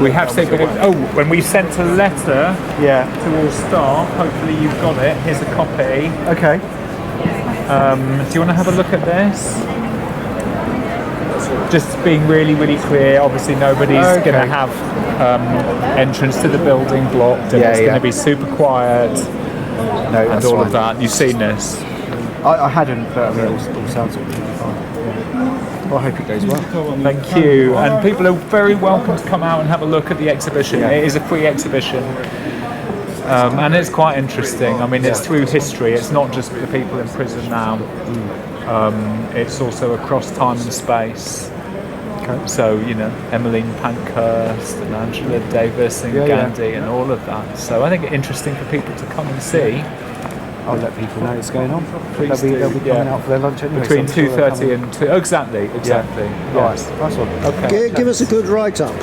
We have seen, when we sent a letter to all staff, hopefully you've got it. Here's a copy. Okay. Do you want to have a look at this? Just being really, really clear. Obviously, nobody's going to have entrance to the building blocked, and it's going to be super quiet. No, and all of that. You've seen this? I hadn't, but I mean, it all sounds completely fine. Yeah. Well, I hope it goes well. Thank you. And people are very welcome to come out and have a look at the exhibition. It is a free exhibition. And it's quite interesting. I mean, it's through history. It's not just the people in prison now. It's also across time and space. Okay. So, Emmeline Pankhurst and Angela Davis and Gandhi and all of that. So I think it's interesting for people to come and see. I'll let people know what's going on. They'll be coming out for their lunch anyway. Between 2:30 and 2. Exactly. Yeah. Yes. Nice one. Okay. Give us a good write-up.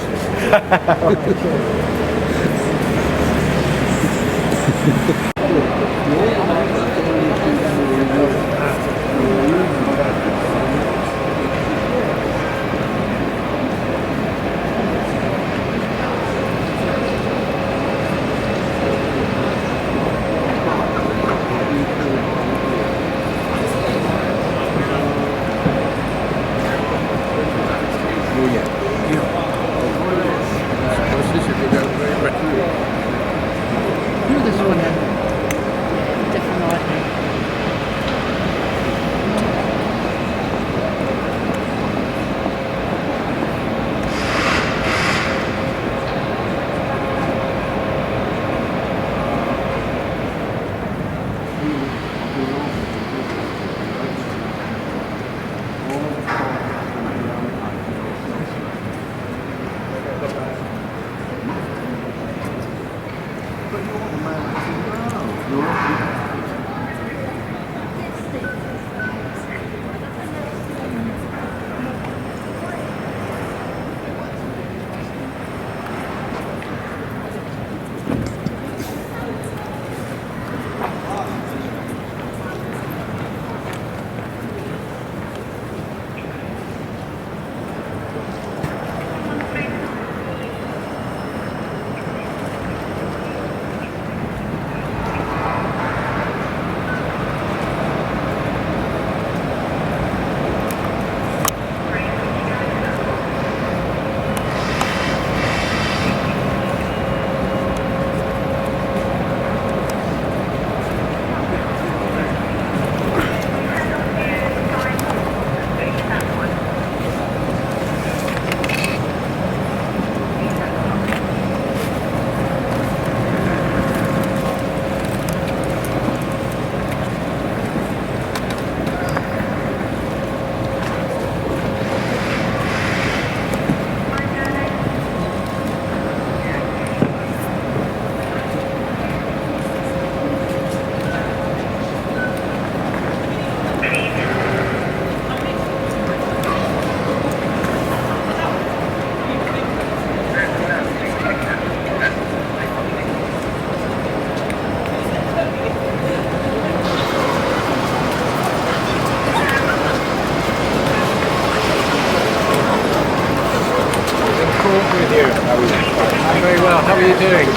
I'm very well. How are you doing?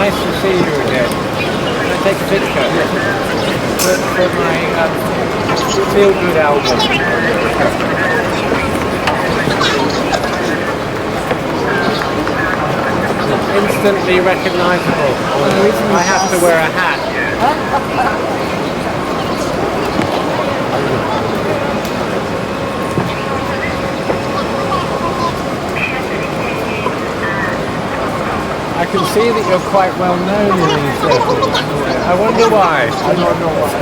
Nice to see you again. Can I take a picture? For my Feel Good album. Instantly recognisable. I have to wear a hat. I can see that you're quite well known in these circles. I wonder why. I don't know why.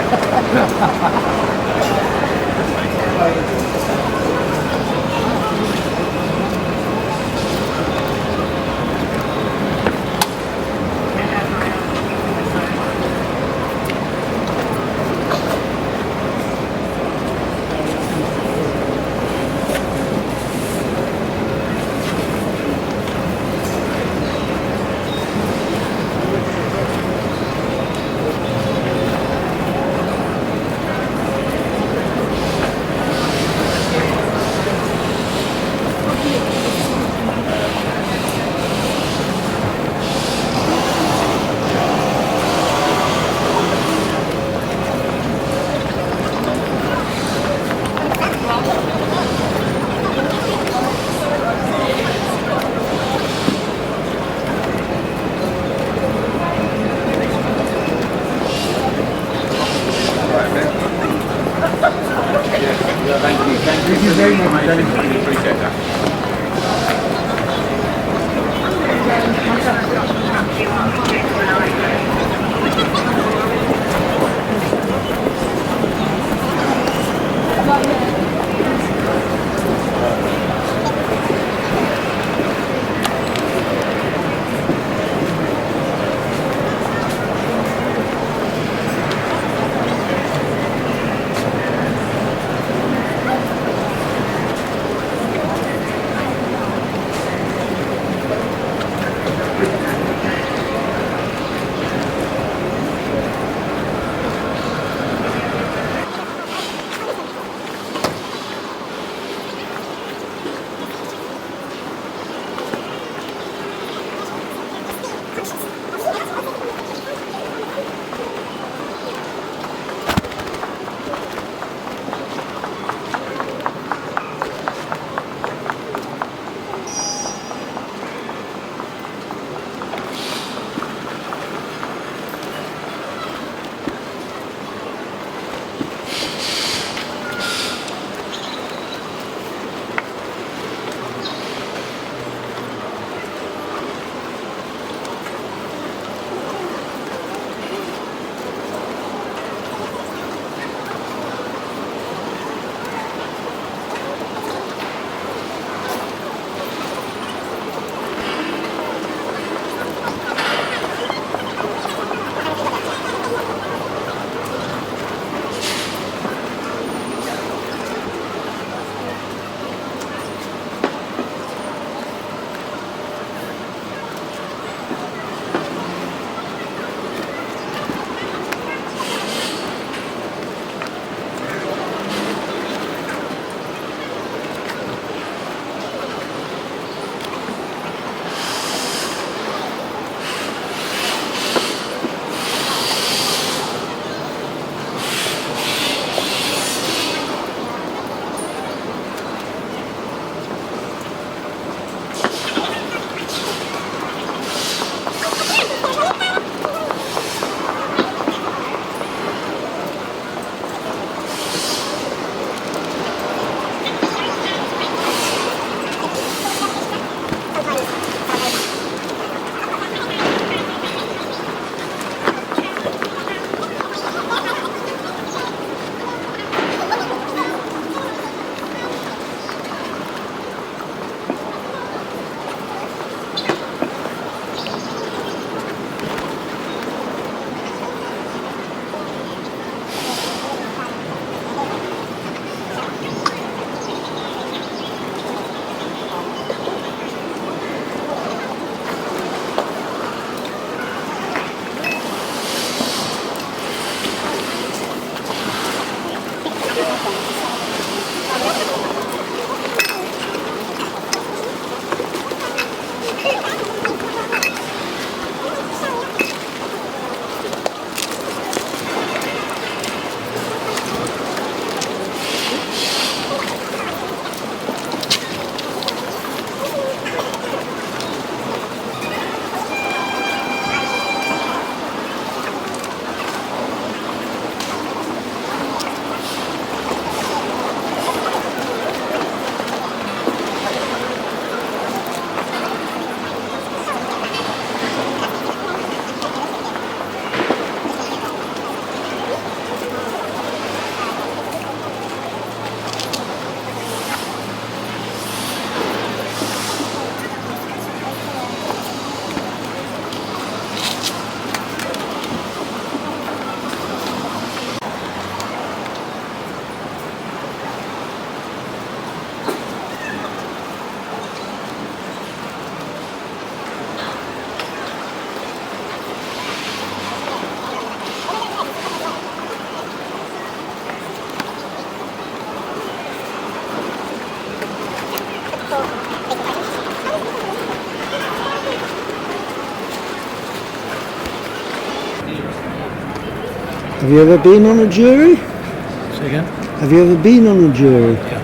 Have you ever been on a jury? Say again? Have you ever been on a jury? Yeah.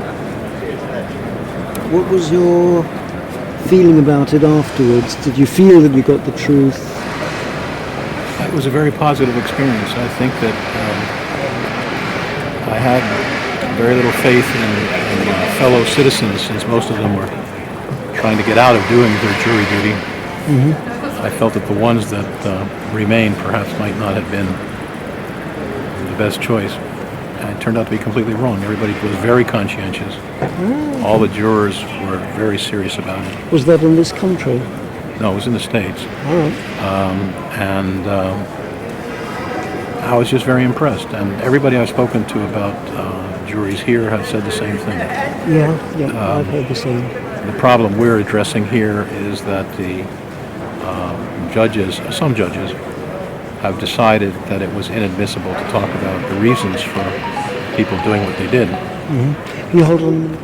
What was your feeling about it afterwards? Did you feel that you got the truth? It was a very positive experience. I think that I had very little faith in fellow citizens, since most of them were trying to get out of doing their jury duty. I felt that the ones that remained perhaps might not have been the best choice. And it turned out to be completely wrong. Everybody was very conscientious. All the jurors were very serious about it. Was that in this country? No, it was in the States. All right. And I was just very impressed. And everybody I've spoken to about juries here has said the same thing. Yeah, I've heard the same. The problem we're addressing here is that the some judges, have decided that it was inadmissible to talk about the reasons for people doing what they did. You hold on.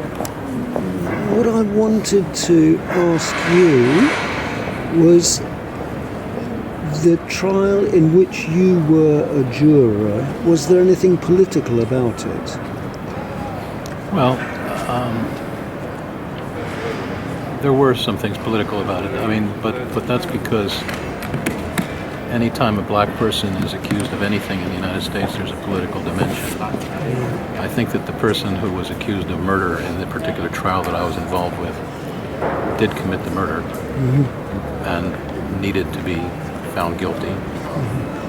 What I wanted to ask you was the trial in which you were a juror. Was there anything political about it? Well, there were some things political about it. I mean, but that's because any time a black person is accused of anything in the United States, there's a political dimension. I think that the person who was accused of murder in the particular trial that I was involved with did commit the murder and needed to be found guilty.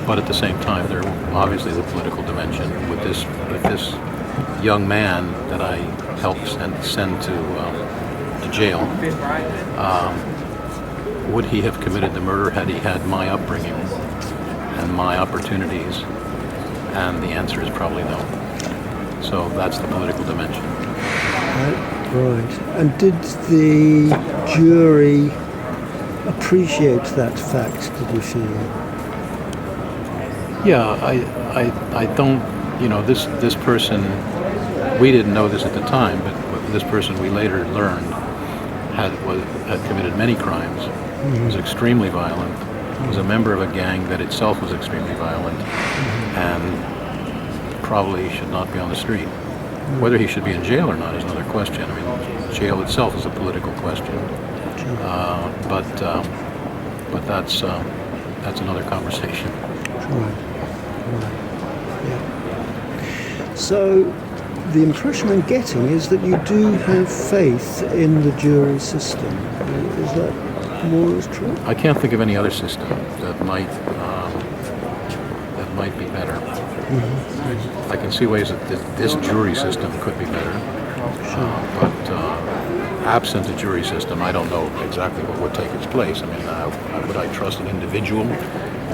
But at the same time, there obviously the political dimension with this young man that I helped send to jail. Would he have committed the murder had he had my upbringing and my opportunities? And the answer is probably no. So that's the political dimension. Right. And did the jury appreciate that fact, did you feel? Yeah, I don't, this person, we didn't know this at the time, but this person we later learned had committed many crimes, was extremely violent, was a member of a gang that itself was extremely violent, and probably should not be on the street. Whether he should be in jail or not is another question. I mean, jail itself is a political question, but that's another conversation. Right. Yeah. So the impression I'm getting is that you do have faith in the jury system. Is that more or less true? I can't think of any other system that might be better. I can see ways that this jury system could be better, but absent a jury system, I don't know exactly what would take its place. I mean, would I trust an individual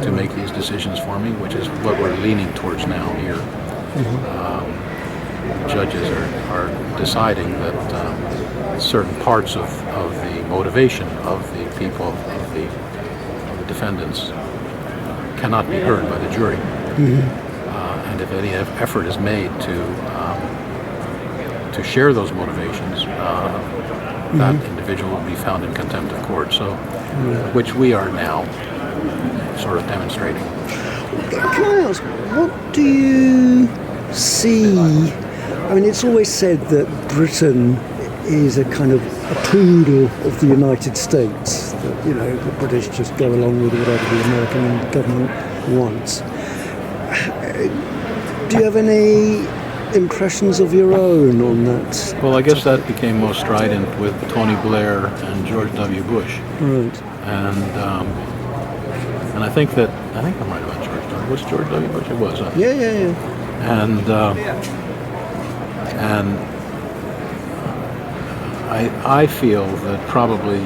to make these decisions for me, which is what we're leaning towards now here. Judges are deciding that certain parts of the motivation of the people, of the defendants, cannot be heard by the jury. And if any effort is made to share those motivations, that individual will be found in contempt of court. So, which we are now sort of demonstrating. Can I ask, what do you see? I mean, it's always said that Britain is a kind of a poodle of the United States, that, the British just go along with whatever the American government wants. Do you have any impressions of your own on that? Well, I guess that became most strident with Tony Blair and George W. Bush. Right. And I think I'm right about George W. Was George W. Bush? It was. Yeah. And I feel that probably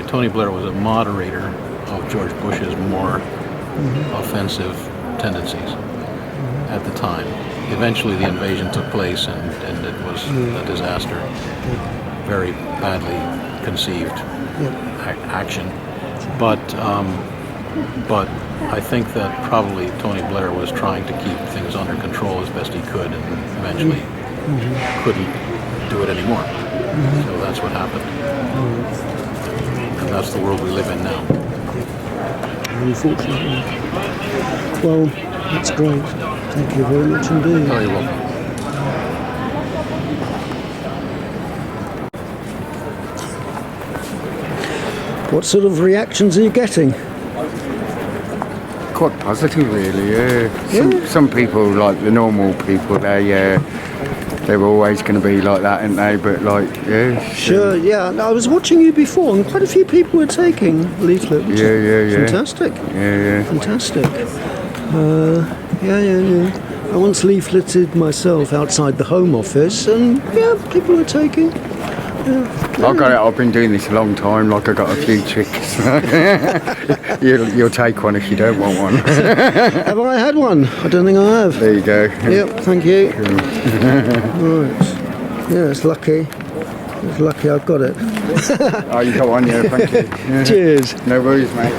Tony Blair was a moderator of George Bush's more offensive tendencies at the time. Eventually the invasion took place and it was a disaster. Very badly conceived action. But I think that probably Tony Blair was trying to keep things under control as best he could and eventually couldn't do it anymore. So that's what happened. And that's the world we live in now. unfortunately. Well, that's great. Thank you very much indeed. Oh, you're welcome. What sort of reactions are you getting? Quite positive, really. Yeah. Yeah. Some people, like the normal people, they're always going to be like that, aren't they? But like, yeah. Sure, yeah. I was watching you before, and quite a few people were taking leaflet, which is fantastic. Yeah. Fantastic. Yeah. I once leafleted myself outside the Home Office, and yeah, people were taking. I got it. I've been doing this a long time. Like I got a few tricks. You'll take one if you don't want one. Have I had one? I don't think I have. There you go. Yep, thank you. Right. Yeah, it's lucky. It's lucky I've got it. Oh, you got one, yeah. Thank you. Yeah. Cheers. No worries, mate.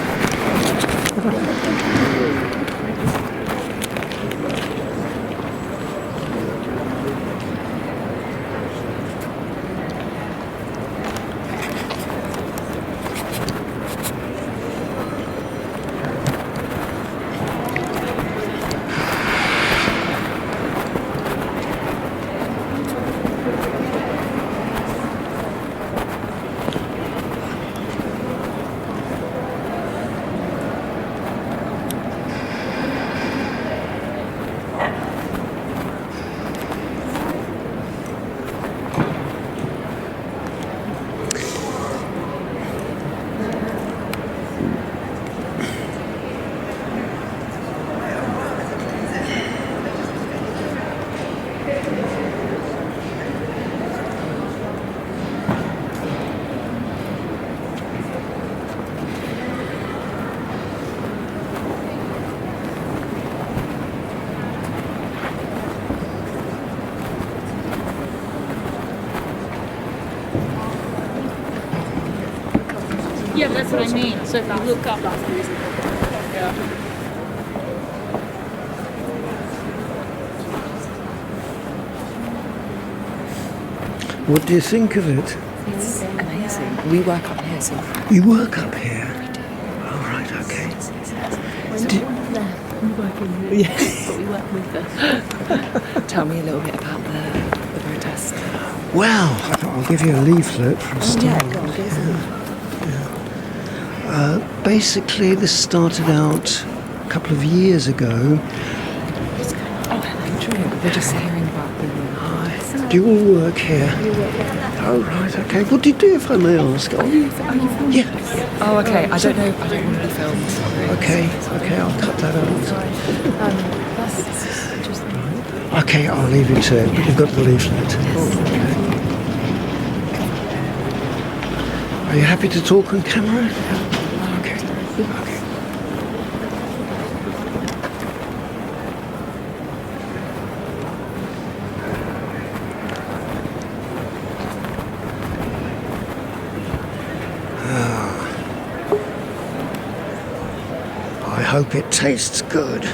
Yeah, that's what I mean. So if you look up. What do you think of it? It's amazing. We work up here, so You work up here? Oh, right, okay. but we work with the. Tell me a little bit about the protest. Well, I thought I'll give you a leaflet for a start. Go on, give us a Basically, this started out a couple of years ago. Oh, hello, true. We're just hearing about the. Do you all work here? Oh, right, okay. What do you do, if I may ask? Are you filming? Yeah. Oh, okay. I don't know. I don't want to be filmed. Sorry. Okay, I'll cut that out. That's just. Okay, I'll leave you to it. You've got the leaflet. Okay. Are you happy to talk on camera? Okay. I hope it tastes good.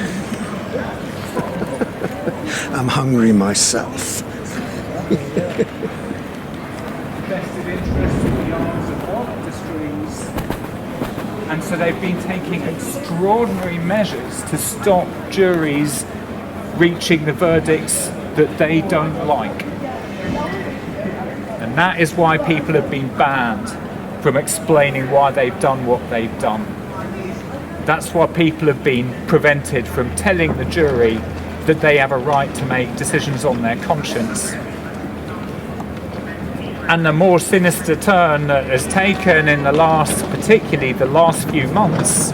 I'm hungry myself. Vested interest in the arms of oil industries, and so they've been taking extraordinary measures to stop juries reaching the verdicts that they don't like. And that is why people have been banned from explaining why they've done what they've done. That's why people have been prevented from telling the jury that they have a right to make decisions on their conscience. And the more sinister turn that has taken in particularly the last few months,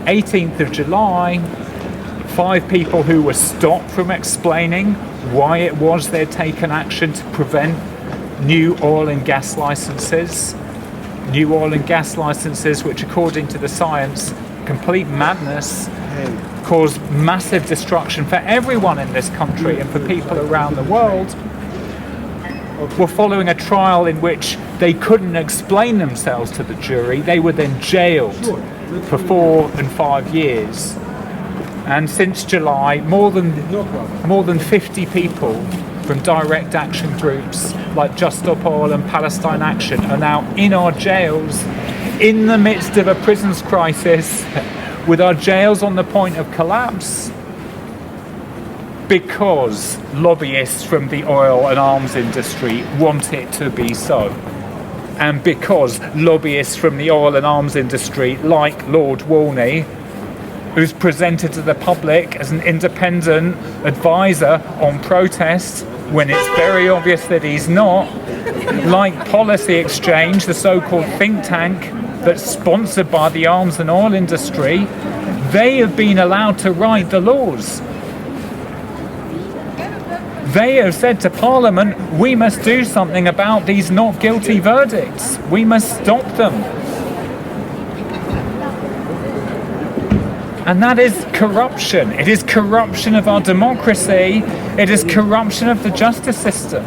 18th of July, 5 people who were stopped from explaining why it was they'd taken action to prevent new oil and gas licenses. New oil and gas licenses, which according to the science, complete madness, cause massive destruction for everyone in this country and for people around the world, were following a trial in which they couldn't explain themselves to the jury. They were then jailed for 4 and 5 years. And since July, more than 50 people from direct action groups like Just Stop Oil and Palestine Action are now in our jails in the midst of a prisons crisis, with our jails on the point of collapse, because lobbyists from the oil and arms industry want it to be so. And because lobbyists from the oil and arms industry, like Lord Wolney, who's presented to the public as an independent advisor on protest when it's very obvious that he's not, like Policy Exchange, the so-called think tank that's sponsored by the arms and oil industry, they have been allowed to write the laws. They have said to Parliament, we must do something about these not guilty verdicts. We must stop them. And that is corruption. It is corruption of our democracy. It is corruption of the justice system.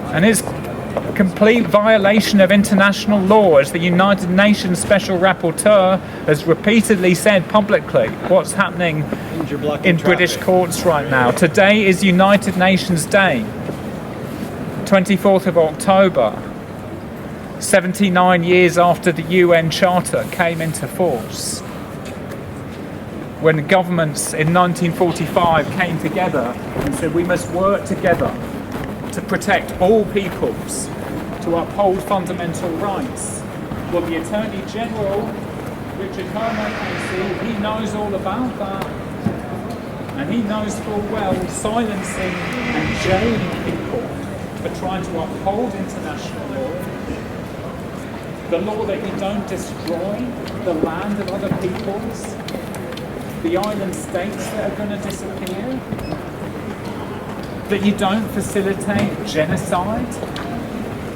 And it's a complete violation of international law, as the United Nations Special Rapporteur has repeatedly said publicly. What's happening in British courts right now? Today is United Nations Day, 24th of October, 79 years after the UN Charter came into force. When governments in 1945 came together and said we must work together to protect all peoples, to uphold fundamental rights. Well, the Attorney General, Richard Hermer, he knows all about that. And he knows full well silencing and jailing people for trying to uphold international law. The law that you don't destroy the land of other peoples, the island states that are going to disappear, that you don't facilitate genocide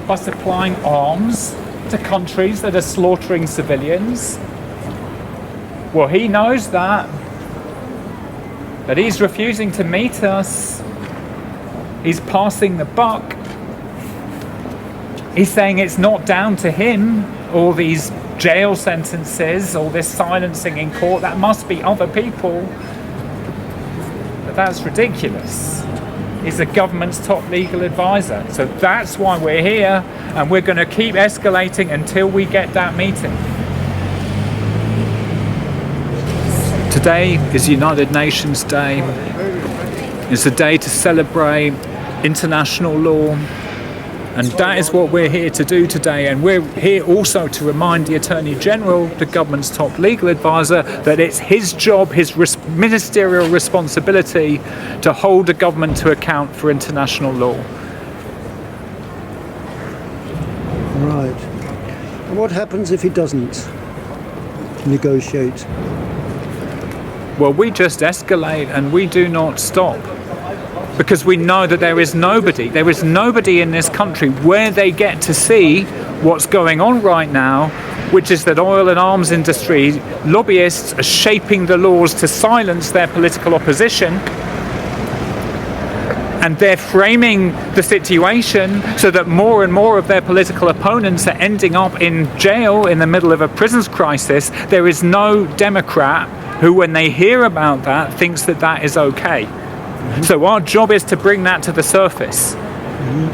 by supplying arms to countries that are slaughtering civilians. Well, he knows that, but he's refusing to meet us. He's passing the buck. He's saying it's not down to him, all these jail sentences, all this silencing in court, that must be other people. But that's ridiculous. He's the government's top legal advisor. So that's why we're here, and we're going to keep escalating until we get that meeting. Today is United Nations Day. It's a day to celebrate international law. And that is what we're here to do today. And we're here also to remind the Attorney General, the government's top legal advisor, that it's his job, his ministerial responsibility to hold the government to account for international law. Right. And what happens if he doesn't negotiate? Well, we just escalate and we do not stop. Because we know that there is nobody in this country where they get to see what's going on right now, which is that oil and arms industry lobbyists are shaping the laws to silence their political opposition. And they're framing the situation so that more and more of their political opponents are ending up in jail in the middle of a prisons crisis. There is no Democrat who, when they hear about that, thinks that that is okay. So our job is to bring that to the surface,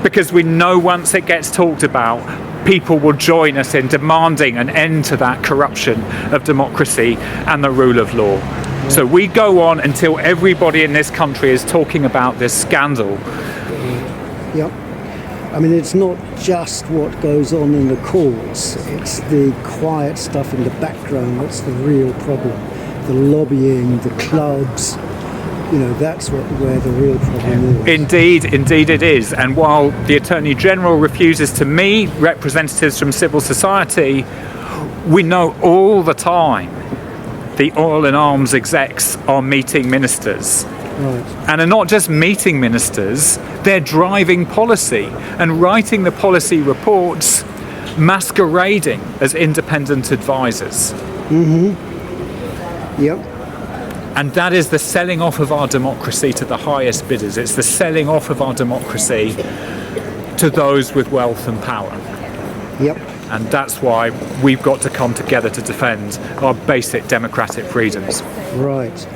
because we know once it gets talked about, people will join us in demanding an end to that corruption of democracy and the rule of law. So we go on until everybody in this country is talking about this scandal. Yep. I mean, it's not just what goes on in the courts, it's the quiet stuff in the background that's the real problem. The lobbying, the clubs. You know, that's where the real problem is. Indeed it is. And while the Attorney General refuses to meet representatives from civil society, we know all the time the oil and arms execs are meeting ministers. Right. And are not just meeting ministers, they're driving policy and writing the policy reports, masquerading as independent advisors. Yep. And that is the selling off of our democracy to the highest bidders. It's the selling off of our democracy to those with wealth and power. Yep. And that's why we've got to come together to defend our basic democratic freedoms. Right.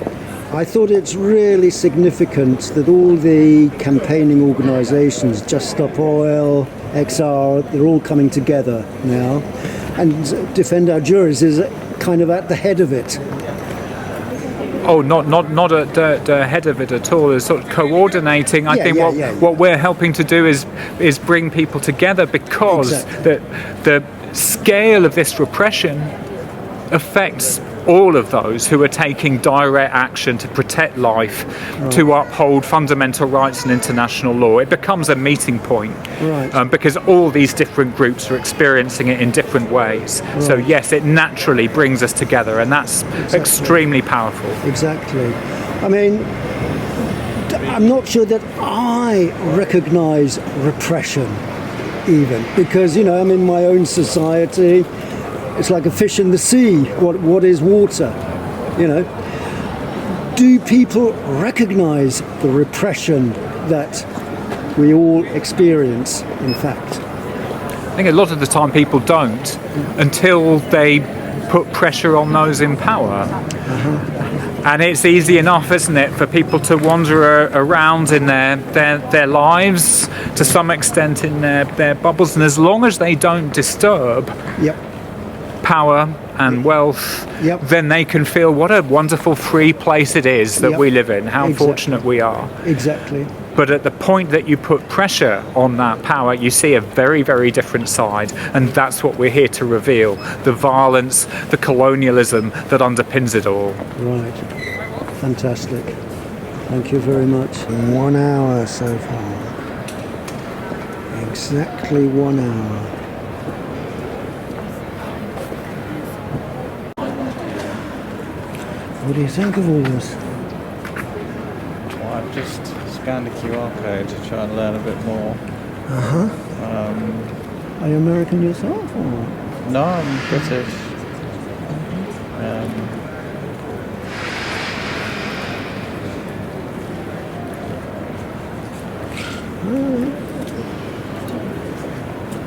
I thought it's really significant that all the campaigning organisations, Just Stop Oil, XR, they're all coming together now. and Defend Our Juries is kind of at the head of it. Oh, not at the head of it at all. It's sort of coordinating. I think what we're helping to do is bring people together, because the scale of this repression affects all of those who are taking direct action to protect life, to uphold fundamental rights and international law. It becomes a meeting point, because all these different groups are experiencing it in different ways. So yes, it naturally brings us together, and that's extremely powerful. Exactly. I mean, I'm not sure that I recognise repression even, because, you know, I'm in my own society. It's like a fish in the sea. What is water? You know? Do people recognise the repression that we all experience, in fact? I think a lot of the time people don't, until they put pressure on those in power. And it's easy enough, isn't it, for people to wander around in their lives, to some extent in their bubbles, and as long as they don't disturb power and wealth, then they can feel what a wonderful free place it is that we live in, how fortunate we are. Exactly. But at the point that you put pressure on that power, you see a very, very different side, and that's what we're here to reveal, the violence, the colonialism that underpins it all. Right. Fantastic. Thank you very much. 1 hour so far. Exactly 1 hour. What do you think of all this? Well, I've just scanned a QR code to try and learn a bit more. Are you American yourself, or? No, I'm British.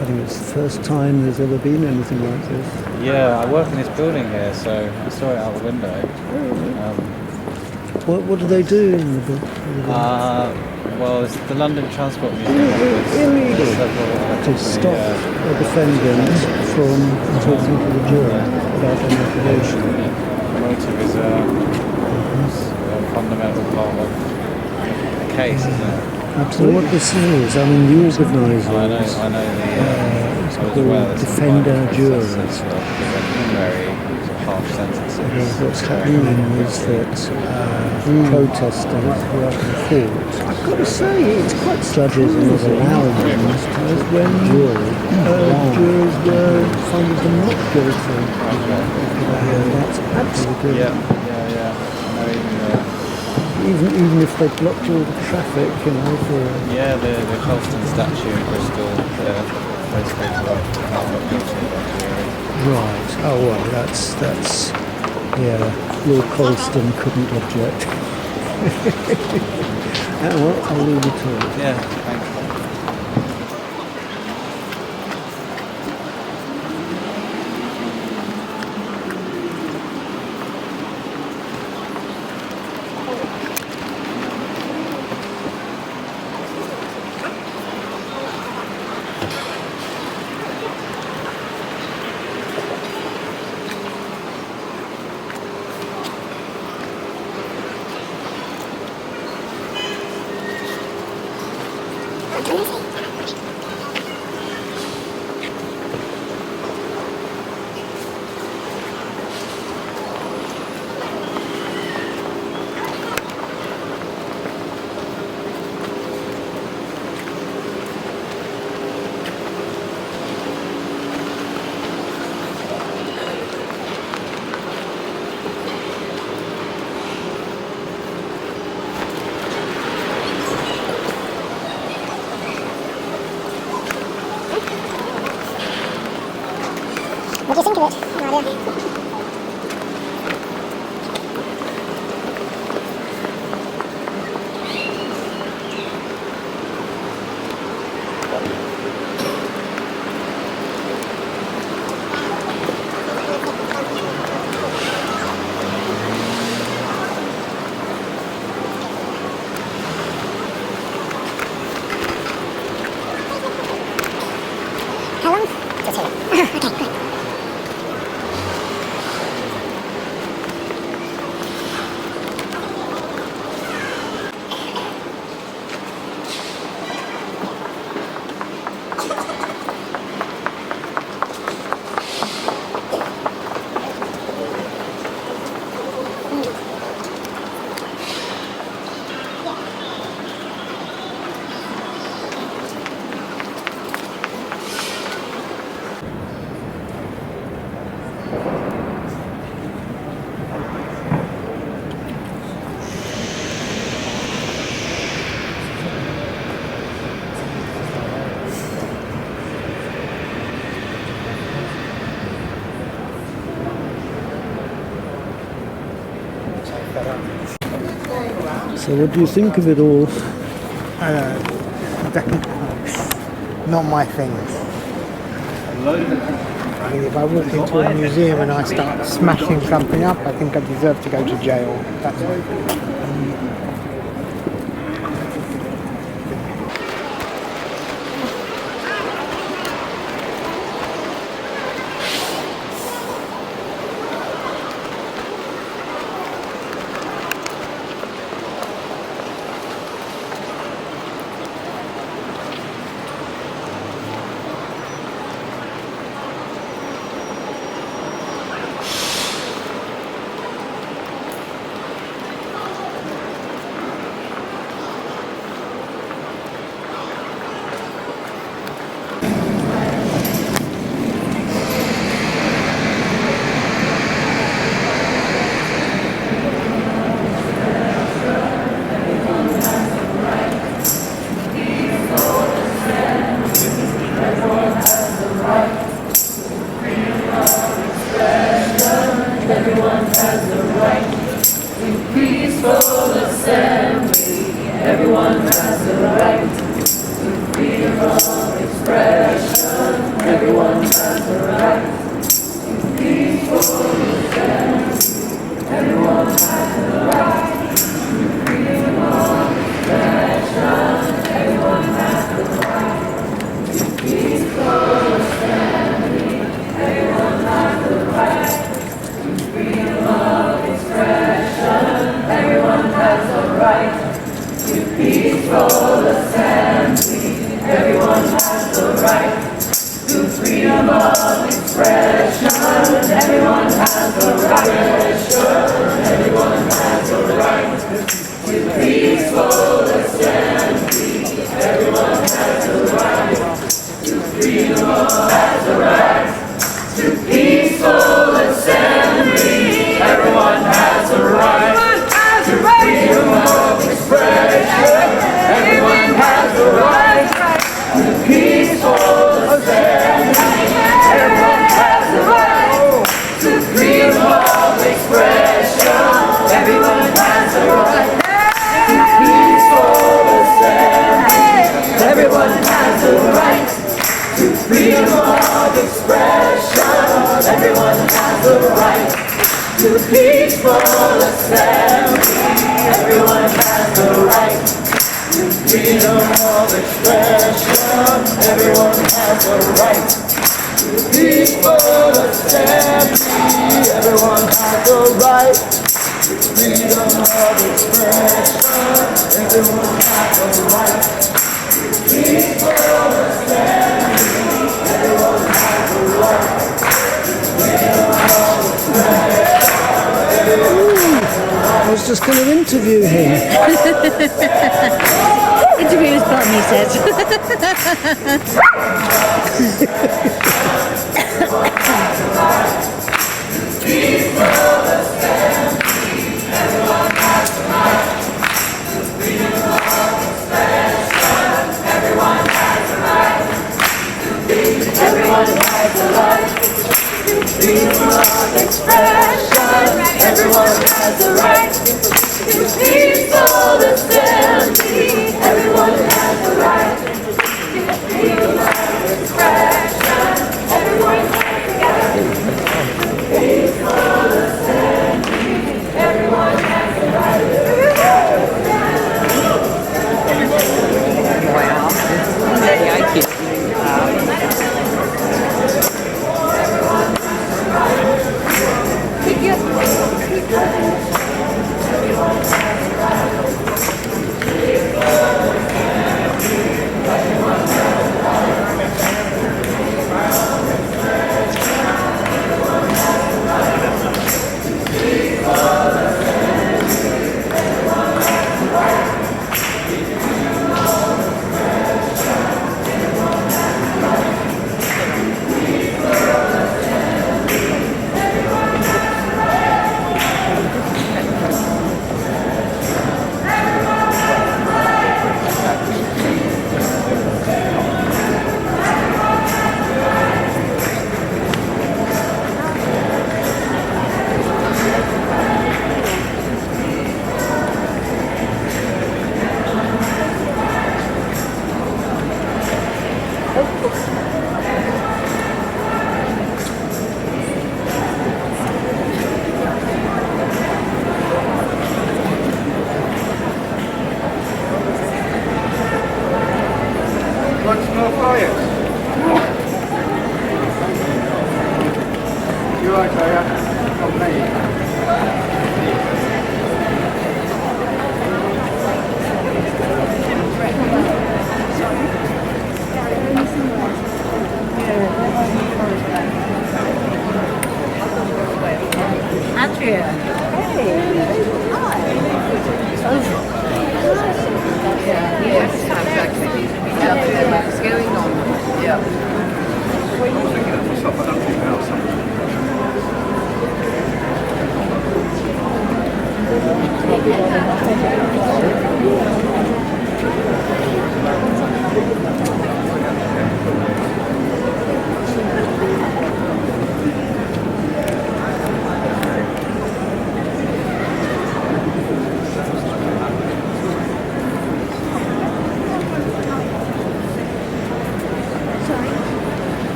I think it's the first time there's ever been anything like this. Yeah, I work in this building here, so I saw it out the window. What do they do in the book? Well, it's the London Transport Museum. Illegal to stop a defendant from talking to the jury about an accusation. Motive is a fundamental part of the case, isn't it? Absolutely. What this is, I mean, the organisers. I know it's called Defend Our Juries. Very harsh sentences. What's happening is that protesters who are in court, I've got to say, it's quite judges are not allowing them as when juries were finding them not guilty. That's absolutely good. Yeah. Even if they blocked all the traffic, you know, for... Yeah, the Colston statue in Bristol, most people are not guilty of jury. Right. Oh, well, that's... Yeah, Lord Colston couldn't object. Well, I'll leave it to it. Yeah, thanks. fed up. So what do you think of it all? Not my thing. I mean, if I walk into a museum and I start smashing something up, I think I deserve to go to jail. That's I was just going to interview him. Interview is fun, he said.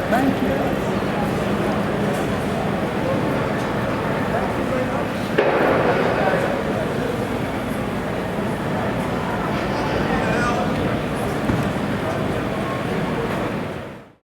Thank you.